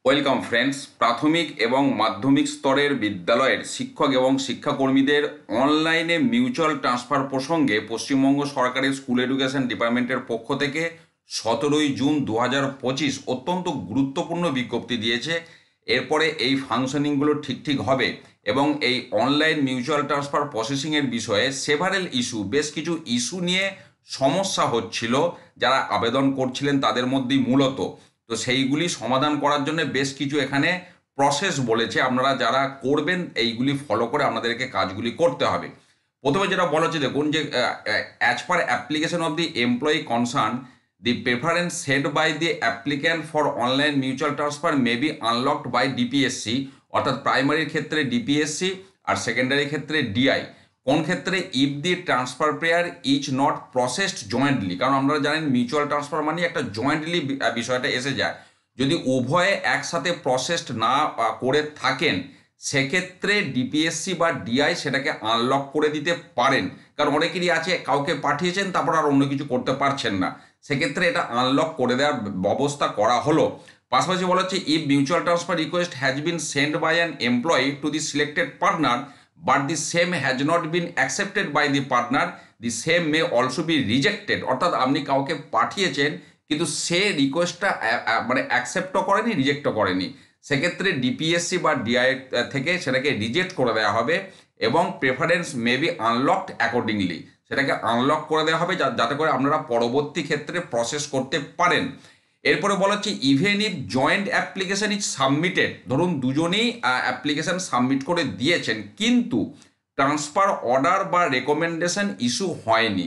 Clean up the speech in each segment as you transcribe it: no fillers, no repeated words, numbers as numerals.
Welcome friends. প্রাথমিক এবং মাধ্যমিক স্তরের বিদ্যালয়ের শিক্ষক এবং শিক্ষাকর্মীদের অনলাইনে মিউচুয়াল ট্রান্সফার প্রসঙ্গে পশ্চিমবঙ্গ সরকারের স্কুল এডুকেশন ডিপার্টমেন্টের পক্ষ থেকে 17 জুন 2025 অত্যন্ত গুরুত্বপূর্ণ বিজ্ঞপ্তি দিয়েছে। এরপরে এই ফাংশনিংগুলো ঠিক হবে এবং এই অনলাইন মিউচুয়াল ট্রান্সফার প্রসেসিংয়ের বিষয়ে সেভারেল ইস্যু, বেশ কিছু ইস্যু নিয়ে সমস্যা হচ্ছিল যারা আবেদন করছিলেন তাদের মধ্যেই মূলত। তো সেইগুলি সমাধান করার জন্য বেশ কিছু এখানে প্রসেস বলেছে, আপনারা যারা করবেন এইগুলি ফলো করে আপনাদেরকে কাজগুলি করতে হবে। প্রথমে যেটা বলা হচ্ছে দেখুন যে as per application of the employee concern the preference set by the applicant for online mutual transfer may be unlocked by DPSC, অর্থাৎ প্রাইমারির ক্ষেত্রে ডিপিএসসি আর সেকেন্ডারি ক্ষেত্রে ডিআই। কোন ক্ষেত্রে? If the transfer prayer is not processed jointly, কারণ আমরা জানেন মিউচুয়াল ট্রান্সফার মানে একটা জয়েন্টলি বিষয়টা এসে যায়। যদি উভয়ে একসাথে প্রসেসড না করে থাকেন সেক্ষেত্রে ডিপিএসসি বা ডিআই সেটাকে আনলক করে দিতে পারেন, কারণ অনেকেরই আছে কাউকে পাঠিয়েছেন তারপর আর অন্য কিছু করতে পারছেন না, সেক্ষেত্রে এটা আনলক করে দেওয়ার ব্যবস্থা করা হলো। পাশাপাশি বলা হচ্ছে if mutual transfer request has been send by an employee to the selected partner but the same has not been accepted by the partner, the same may also be rejected। অর্থাৎ আপনি কাউকে পাঠিয়েছেন কিন্তু সে রিকোয়েস্টটা মানে অ্যাকসেপ্টও করেনি, রিজেক্টও করেনি, সেক্ষেত্রে ডিপিএসসি বা ডিআই থেকে সেটাকে রিজেক্ট করে দেওয়া হবে এবং preference May be unlocked accordingly, সেটাকে আনলক করে দেওয়া হবে যাতে করে আপনারা পরবর্তী ক্ষেত্রে প্রসেস করতে পারেন। এরপরে বলা হচ্ছে even if joint application is submitted, ধরুন দুজনেই অ্যাপ্লিকেশন সাবমিট করে দিয়েছেন কিন্তু ট্রান্সফার অর্ডার বা রেকমেন্ডেশন ইস্যু হয়নি,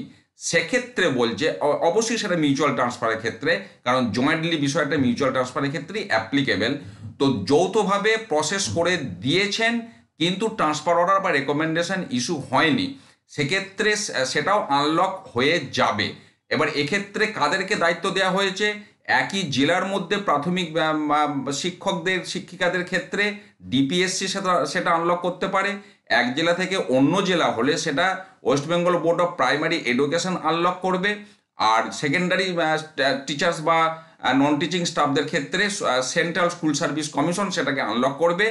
সেক্ষেত্রে বলছে অবশ্যই সেটা মিউচুয়াল ট্রান্সফারের ক্ষেত্রে, কারণ জয়েন্টলি বিষয়টা মিউচুয়াল ট্রান্সফারের ক্ষেত্রেই অ্যাপ্লিকেবল। তো যৌথভাবে প্রসেস করে দিয়েছেন কিন্তু ট্রান্সফার অর্ডার বা রেকমেন্ডেশন ইস্যু হয়নি, সেক্ষেত্রে সেটাও আনলক হয়ে যাবে। এবার এক্ষেত্রে কাদেরকে দায়িত্ব দেওয়া হয়েছে? একই জেলার মধ্যে প্রাথমিক শিক্ষকদের শিক্ষিকাদের ক্ষেত্রে ডিপিএসসি সেটা আনলক করতে পারে, এক জেলা থেকে অন্য জেলা হলে সেটা West Bengal board of primary education unlock করবে, আর সেকেন্ডারি টিচার্স বা নন টিচিং স্টাফদের ক্ষেত্রে সেন্ট্রাল স্কুল সার্ভিস কমিশন সেটাকে আনলক করবে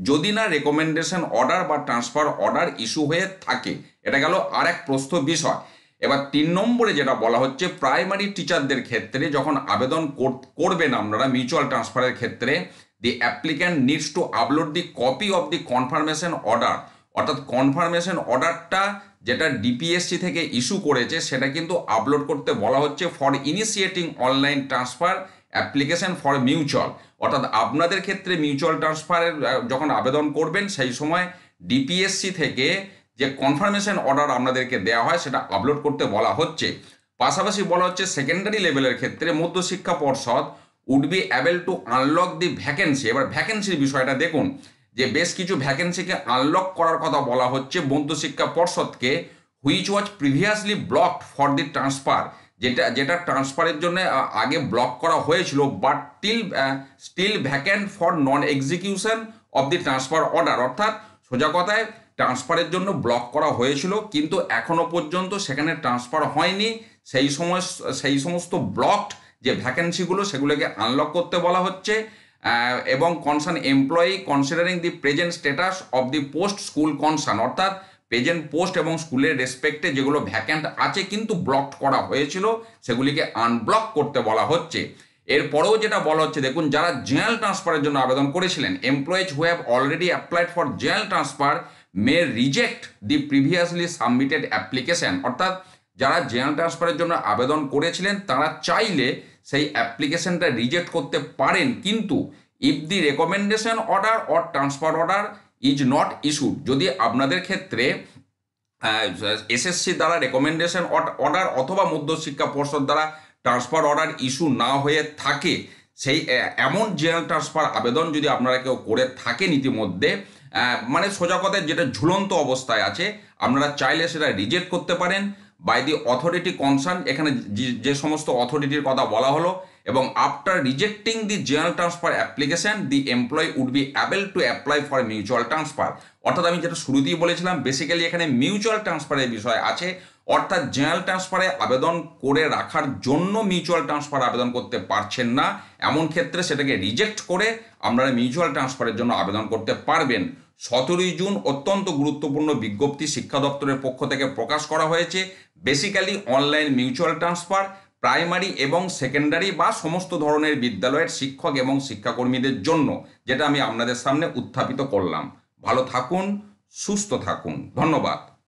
যদি না রেকমেন্ডেশন অর্ডার বা ট্রান্সফার অর্ডার ইস্যু হয়ে থাকে। এটা গেল আর এক প্রস্থ বিষয়। এবার 3 নম্বরে যেটা বলা হচ্ছে প্রাইমারি টিচারদের ক্ষেত্রে যখন আবেদন করবেন আপনারা মিউচুয়াল ট্রান্সফারের ক্ষেত্রে, দি applicant needs to upload the copy of the confirmation order, অর্থাৎ কনফার্মেশন অর্ডারটা যেটা ডিপিএসসি থেকে ইস্যু করেছে সেটা কিন্তু আপলোড করতে বলা হচ্ছে for initiating online transfer application for mutual, অর্থাৎ আপনাদের ক্ষেত্রে মিউচুয়াল ট্রান্সফারের যখন আবেদন করবেন সেই সময় ডিপিএসসি থেকে যে কনফার্মেশন অর্ডার আপনাদেরকে দেওয়া হয় সেটা আপলোড করতে বলা হচ্ছে। পাশাপাশি বলা হচ্ছে সেকেন্ডারি লেভেলের ক্ষেত্রে Madhyashiksha Parshad would be able to unlock the vacancy. এবার ভ্যাকেন্সির বিষয়টা দেখুন যে বেশ কিছু ভ্যাকেন্সিকে আনলক করার কথা বলা হচ্ছে মধ্যশিক্ষা পর্ষদকে, which was previously blocked for the transfer, যেটা ট্রান্সফারের জন্য আগে ব্লক করা হয়েছিল but still vacant for non execution of the transfer order, অর্থাৎ সোজা কথায় ট্রান্সফারের জন্য ব্লক করা হয়েছিল কিন্তু এখনো পর্যন্ত সেখানে ট্রান্সফার হয়নি, সেই সমস্ত ব্লকড যে ভ্যাকেন্সিগুলো সেগুলোকে আনলক করতে বলা হচ্ছে। এবং concern employee considering the present status of the post school concern, অর্থাৎ প্রেজেন্ট পোস্ট এবং স্কুলের রেসপেক্টে যেগুলো ভ্যাকেন্ট আছে কিন্তু ব্লকড করা হয়েছিল সেগুলিকে আনব্লক করতে বলা হচ্ছে। এরপরেও যেটা বলা হচ্ছে দেখুন যারা জেনারেল ট্রান্সফারের জন্য আবেদন করেছিলেন, employees who have already applied for general transfer May reject the previously submitted application, অর্থাৎ যারা জেনারেল ট্রান্সফারের জন্য আবেদন করেছিলেন তারা চাইলে সেই অ্যাপ্লিকেশনটা রিজেক্ট করতে পারেন, কিন্তু if the recommendation order or transfer order is not issued, যদি আপনাদের ক্ষেত্রে এসএসসি দ্বারা রেকমেন্ডেশন অর্ডার অথবা মধ্যশিক্ষা পর্ষদ দ্বারা ট্রান্সফার অর্ডার ইস্যু না হয়ে থাকে, সেই এমন জেনারেল ট্রান্সফার আবেদন যদি আপনারা কেউ করে থাকেন ইতিমধ্যে, মানে সোজা কথায় যেটা ঝুলন্ত অবস্থায় আছে, আপনারা চাইলে সেটা রিজেক্ট করতে পারেন বাই দি অথরিটি কনসার্ন, এখানে যে সমস্ত অথরিটির কথা বলা হলো, এবং after rejecting the general transfer application the employee would be able to apply for mutual transfer. অর্থাৎ আমি যেটা শুরুতেই বলেছিলাম বেসিক্যালি এখানে মিউচুয়াল ট্রান্সফারের বিষয় আছে, অর্থাৎ জেনারেল ট্রান্সফারে আবেদন করে রাখার জন্য মিউচুয়াল ট্রান্সফার আবেদন করতে পারছেন না, এমন ক্ষেত্রে সেটাকে রিজেক্ট করে আপনারা মিউচুয়াল ট্রান্সফারের জন্য আবেদন করতে পারবেন। 17 জুন অত্যন্ত গুরুত্বপূর্ণ বিজ্ঞপ্তি শিক্ষা দপ্তরের পক্ষ থেকে প্রকাশ করা হয়েছে। Basically online mutual transfer primary এবং সেকেন্ডারি বা সমস্ত ধরনের বিদ্যালয়ের শিক্ষক এবং শিক্ষাকর্মীদের জন্য, যেটা আমি আপনাদের সামনে উত্থাপিত করলাম। ভালো থাকুন, সুস্থ থাকুন, ধন্যবাদ।